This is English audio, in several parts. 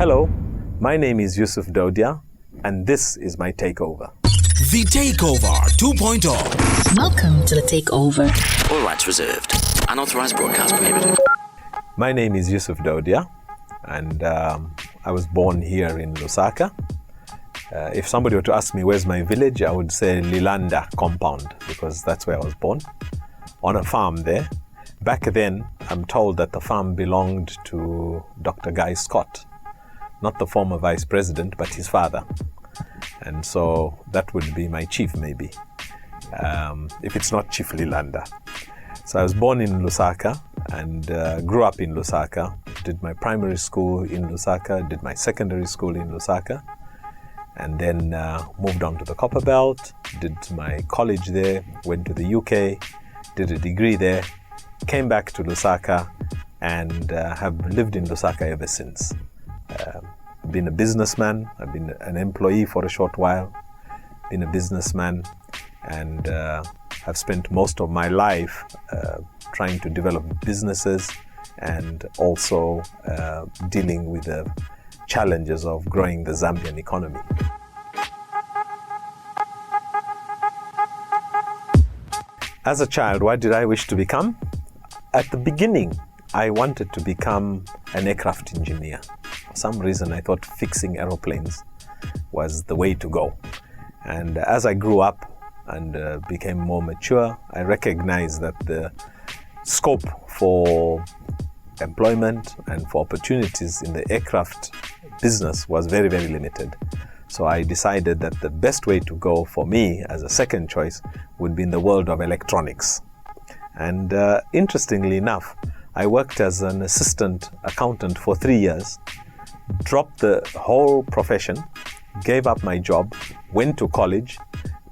Hello, my name is Yusuf Dodia, and this is my takeover. The Takeover 2.0. Welcome to the Takeover. All rights reserved. Unauthorized broadcast prohibited. My name is Yusuf Dodia, and I was born here in Lusaka. If somebody were to ask me where's my village, I would say Lilanda compound, because that's where I was born, on a farm there. Back then, I'm told that the farm belonged to Dr. Guy Scott, not the former vice president, but his father. And so that would be my chief, maybe, if it's not Chief Lilanda. So I was born in Lusaka and grew up in Lusaka, did my primary school in Lusaka, did my secondary school in Lusaka, and then moved on to the Copperbelt, did my college there, went to the UK, did a degree there, came back to Lusaka, and have lived in Lusaka ever since. I've been a businessman, I've been an employee for a short while, been a businessman, and have spent most of my life trying to develop businesses and also dealing with the challenges of growing the Zambian economy. As a child, what did I wish to become? At the beginning, I wanted to become an aircraft engineer. For some reason, I thought fixing aeroplanes was the way to go. And as I grew up and became more mature, I recognized that the scope for employment and for opportunities in the aircraft business was very, very limited. So I decided that the best way to go for me as a second choice would be in the world of electronics. And interestingly enough, I worked as an assistant accountant for 3 years, dropped the whole profession, gave up my job, went to college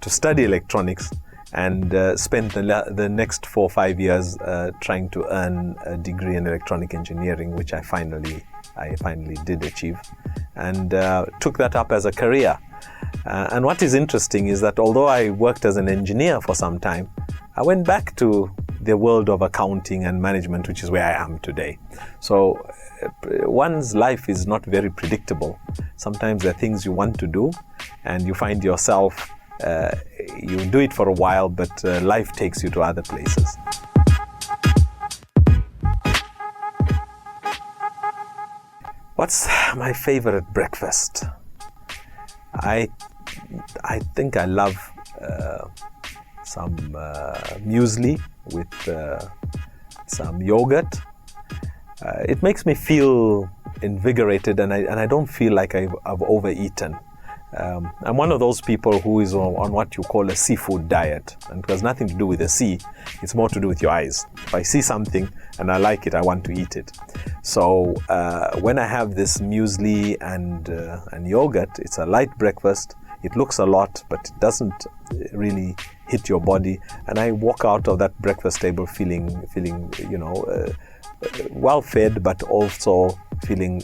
to study electronics, and spent the next 4 or 5 years trying to earn a degree in electronic engineering, which I finally did achieve, and took that up as a career. And what is interesting is that although I worked as an engineer for some time, I went back to the world of accounting and management, which is where I am today. So one's life is not very predictable. Sometimes there are things you want to do and you find yourself, you do it for a while, but life takes you to other places. What's my favorite breakfast? I think I love some muesli with some yogurt. It makes me feel invigorated, and I don't feel like I've overeaten. I'm one of those people who is on what you call a seafood diet, and it has nothing to do with the sea. It's more to do with your eyes. If I see something and I like it, I want to eat it. So when I have this muesli and yogurt, it's a light breakfast. It looks a lot, but it doesn't really hit your body. And I walk out of that breakfast table feeling well fed, but also feeling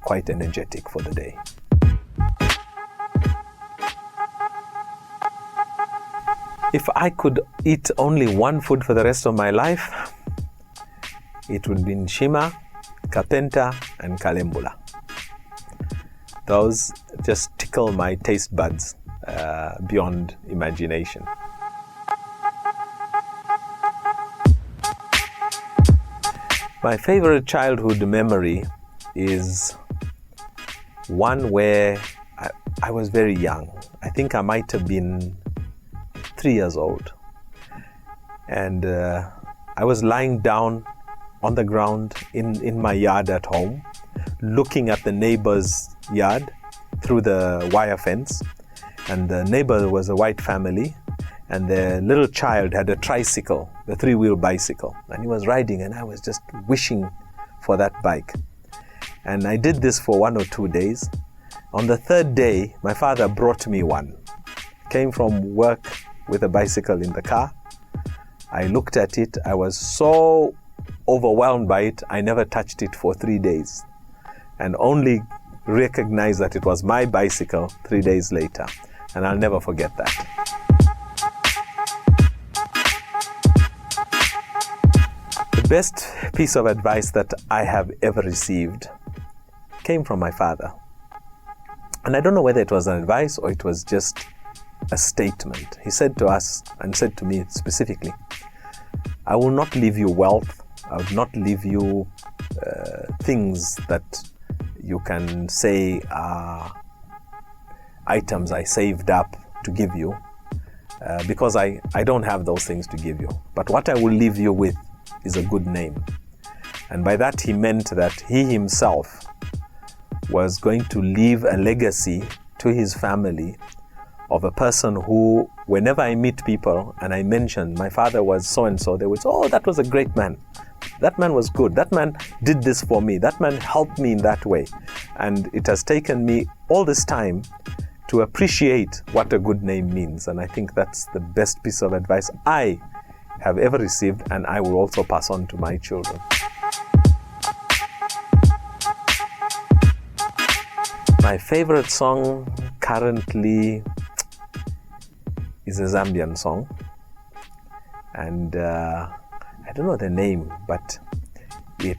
quite energetic for the day. If I could eat only one food for the rest of my life, it would be nshima, kapenta, and kalembula. Those just tickle my taste buds beyond imagination. My favorite childhood memory is one where I was very young. I think I might have been 3 years old. And I was lying down on the ground in my yard at home, looking at the neighbor's yard through the wire fence. And the neighbor was a white family, and their little child had a tricycle, a 3-wheel bicycle, and he was riding, and I was just wishing for that bike. And I did this for 1 or 2 days. On the 3rd day, my father brought me one. Came from work with a bicycle in the car. I looked at it. I was so overwhelmed by it, I never touched it for 3 days, and only recognized that it was my bicycle 3 days later. And I'll never forget that. The best piece of advice that I have ever received came from my father. And I don't know whether it was an advice or it was just a statement. He said to us, and said to me specifically, I will not leave you wealth. I will not leave you things that you can say are items I saved up to give you, because I don't have those things to give you. But what I will leave you with is a good name. And by that he meant that he himself was going to leave a legacy to his family of a person who, whenever I meet people and I mention my father was so-and-so, they would say, oh, that was a great man. That man was good. That man did this for me. That man helped me in that way. And it has taken me all this time to appreciate what a good name means. And I think that's the best piece of advice I have ever received, and I will also pass on to my children. My favorite song currently is a Zambian song, and I don't know the name, but it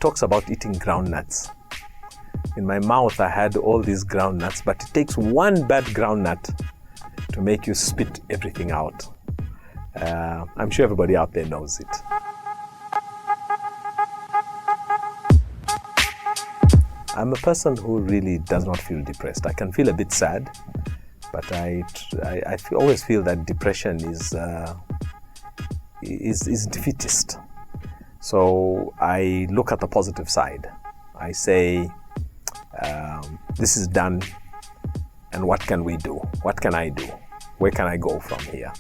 talks about eating groundnuts. In my mouth I had all these groundnuts, but it takes one bad groundnut to make you spit everything out. I'm sure everybody out there knows it. I'm a person who really does not feel depressed. I can feel a bit sad, but I always feel that depression is defeatist. So I look at the positive side. I say, this is done, and what can we do? What can I do? Where can I go from here?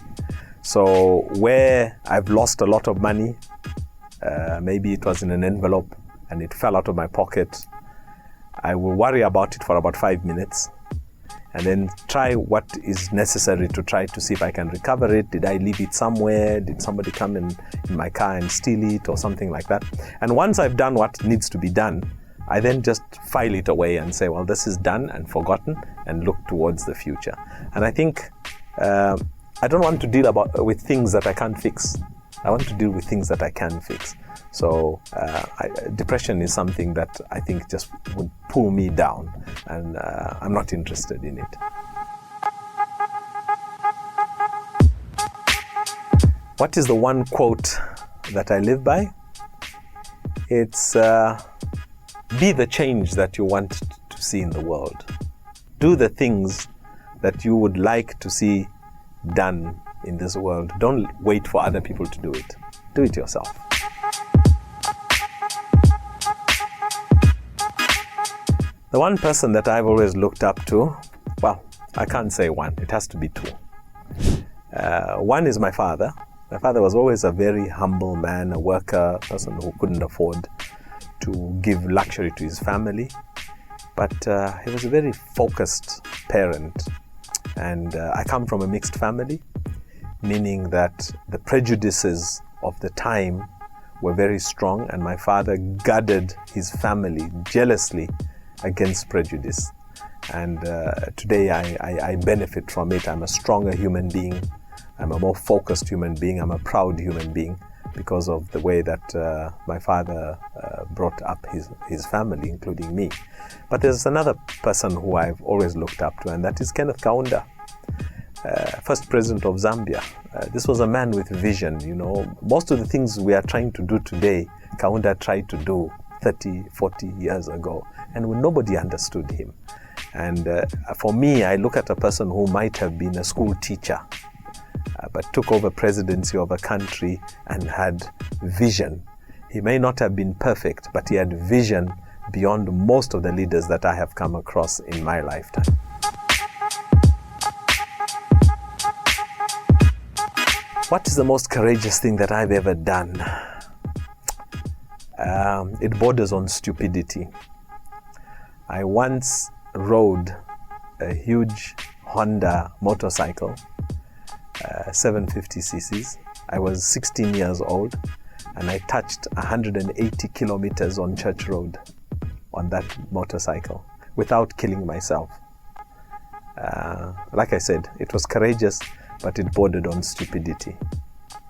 So where I've lost a lot of money, maybe it was in an envelope and it fell out of my pocket, I will worry about it for about 5 minutes and then try what is necessary to try to see if I can recover it. Did I leave it somewhere? Did somebody come in my car and steal it or something like that? And once I've done what needs to be done, I then just file it away and say, well, this is done and forgotten, and look towards the future. And I think I don't want to deal with things that I can't fix. I want to deal with things that I can fix. So depression is something that I think just would pull me down, and I'm not interested in it. What is the one quote that I live by? It's be the change that you want to see in the world. Do the things that you would like to see done in this world. Don't wait for other people to do it. Do it yourself. The one person that I've always looked up to, well, I can't say one, it has to be two. One is my father. My father was always a very humble man, a worker, a person who couldn't afford to give luxury to his family. But he was a very focused parent. And I come from a mixed family, meaning that the prejudices of the time were very strong, and my father guarded his family jealously against prejudice. And today I benefit from it. I'm a stronger human being. I'm a more focused human being. I'm a proud human being because of the way that my father brought up his family, including me. But there's another person who I've always looked up to, and that is Kenneth Kaunda, first president of Zambia. This was a man with vision. You know, most of the things we are trying to do today, Kaunda tried to do 30, 40 years ago, and nobody understood him. And for me, I look at a person who might have been a school teacher, but took over presidency of a country and had vision. He may not have been perfect, but he had vision beyond most of the leaders that I have come across in my lifetime. What is the most courageous thing that I've ever done? It borders on stupidity. I once rode a huge Honda motorcycle, 750 cc's. I was 16 years old, and I touched 180 kilometers on Church Road on that motorcycle without killing myself. Like I said, it was courageous, but it bordered on stupidity.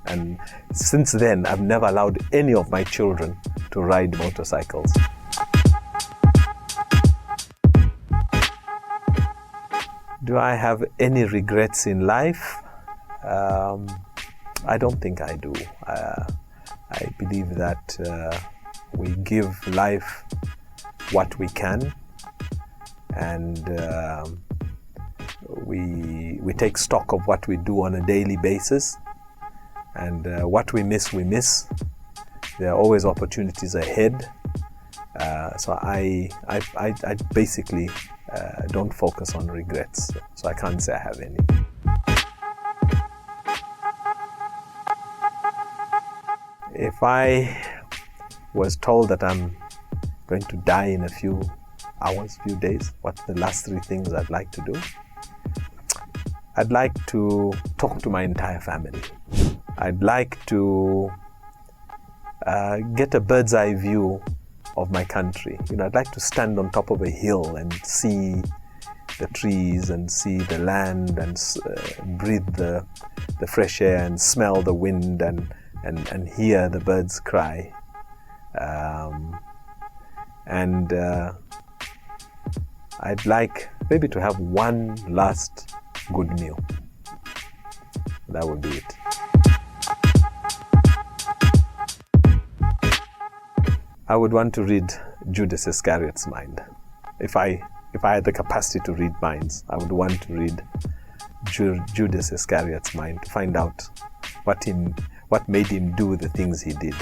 And since then, I've never allowed any of my children to ride motorcycles. Do I have any regrets in life? I don't think I do. I believe that we give life what we can, and we take stock of what we do on a daily basis, and what we miss, we miss. There are always opportunities ahead. So I basically don't focus on regrets. So I can't say I have any. If I was told that I'm going to die in a few hours, few days, what's the last 3 things I'd like to do? I'd like to talk to my entire family. I'd like to get a bird's eye view of my country. I'd like to stand on top of a hill and see the trees and see the land and breathe the fresh air and smell the wind and hear the birds cry. I'd like maybe to have one last good meal. That would be it. I would want to read Judas Iscariot's mind. If I had the capacity to read minds, I would want to read Judas Iscariot's mind to find out what made him do the things he did.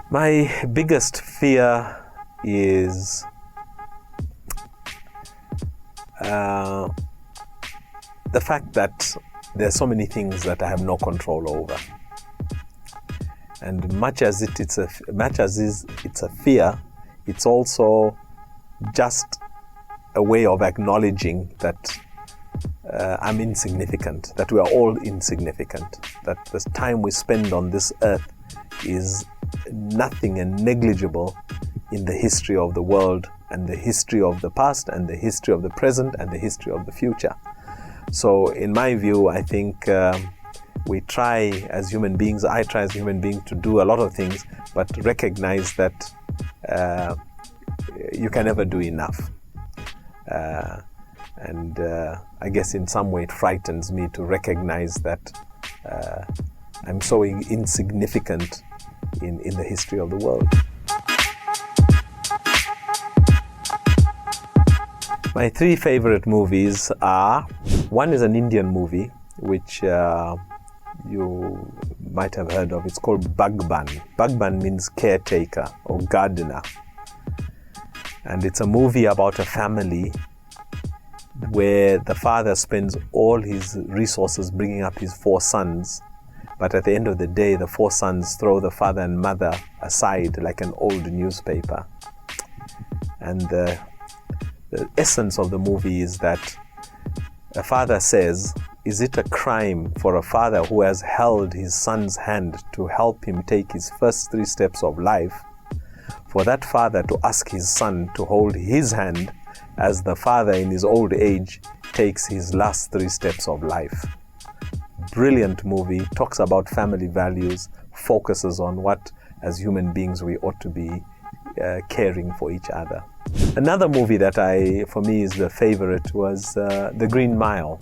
My biggest fear is the fact that there are so many things that I have no control over. And much as it's a fear, it's also just a way of acknowledging that I'm insignificant, that we are all insignificant, that the time we spend on this earth is nothing and negligible in the history of the world and the history of the past and the history of the present and the history of the future. So in my view, I think we try as human beings, I try as a human being to do a lot of things, but recognize that you can never do enough. And I guess in some way it frightens me to recognize that I'm so insignificant in the history of the world. My 3 favorite movies are, one is an Indian movie, which you might have heard of. It's called Bagban. Bagban means caretaker or gardener. And it's a movie about a family where the father spends all his resources bringing up his 4 sons. But at the end of the day, the 4 sons throw the father and mother aside like an old newspaper. And the essence of the movie is that a father says, is it a crime for a father who has held his son's hand to help him take his first 3 steps of life, for that father to ask his son to hold his hand as the father in his old age takes his last 3 steps of life? Brilliant movie, talks about family values, focuses on what as human beings we ought to be caring for each other. Another movie that for me is the favorite was The Green Mile,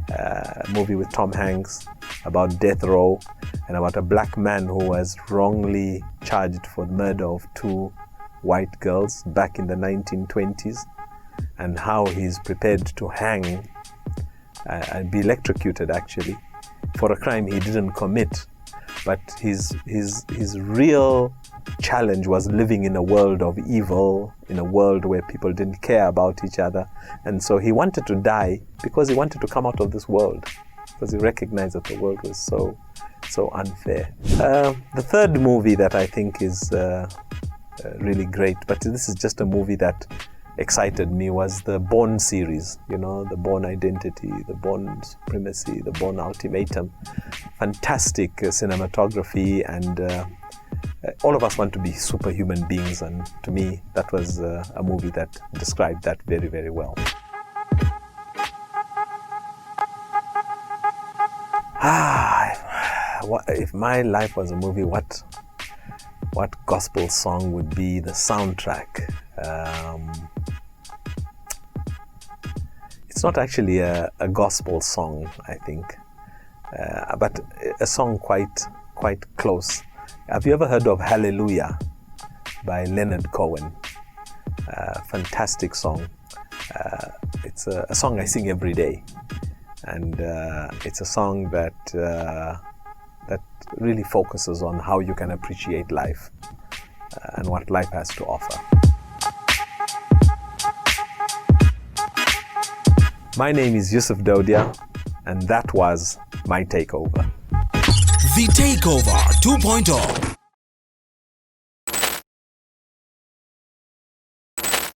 a movie with Tom Hanks about death row and about a black man who was wrongly charged for the murder of 2 white girls back in the 1920s, and how he's prepared to hang and be electrocuted actually for a crime he didn't commit. But his real challenge was living in a world of evil, in a world where people didn't care about each other. And so he wanted to die because he wanted to come out of this world, because he recognized that the world was so unfair. The third movie that I think is really great, but this is just a movie that excited me, was the Bourne series, the Bourne Identity, the Bourne Supremacy, the Bourne Ultimatum. Fantastic cinematography, and all of us want to be superhuman beings, and to me that was a movie that described that very, very well. If my life was a movie, what gospel song would be the soundtrack? It's not actually a gospel song, I think, but a song quite close. Have you ever heard of Hallelujah by Leonard Cohen? Fantastic song. It's a song I sing every day, and it's a song that really focuses on how you can appreciate life and what life has to offer. My name is Yusuf Dodia, and that was my takeover. The Takeover 2.0.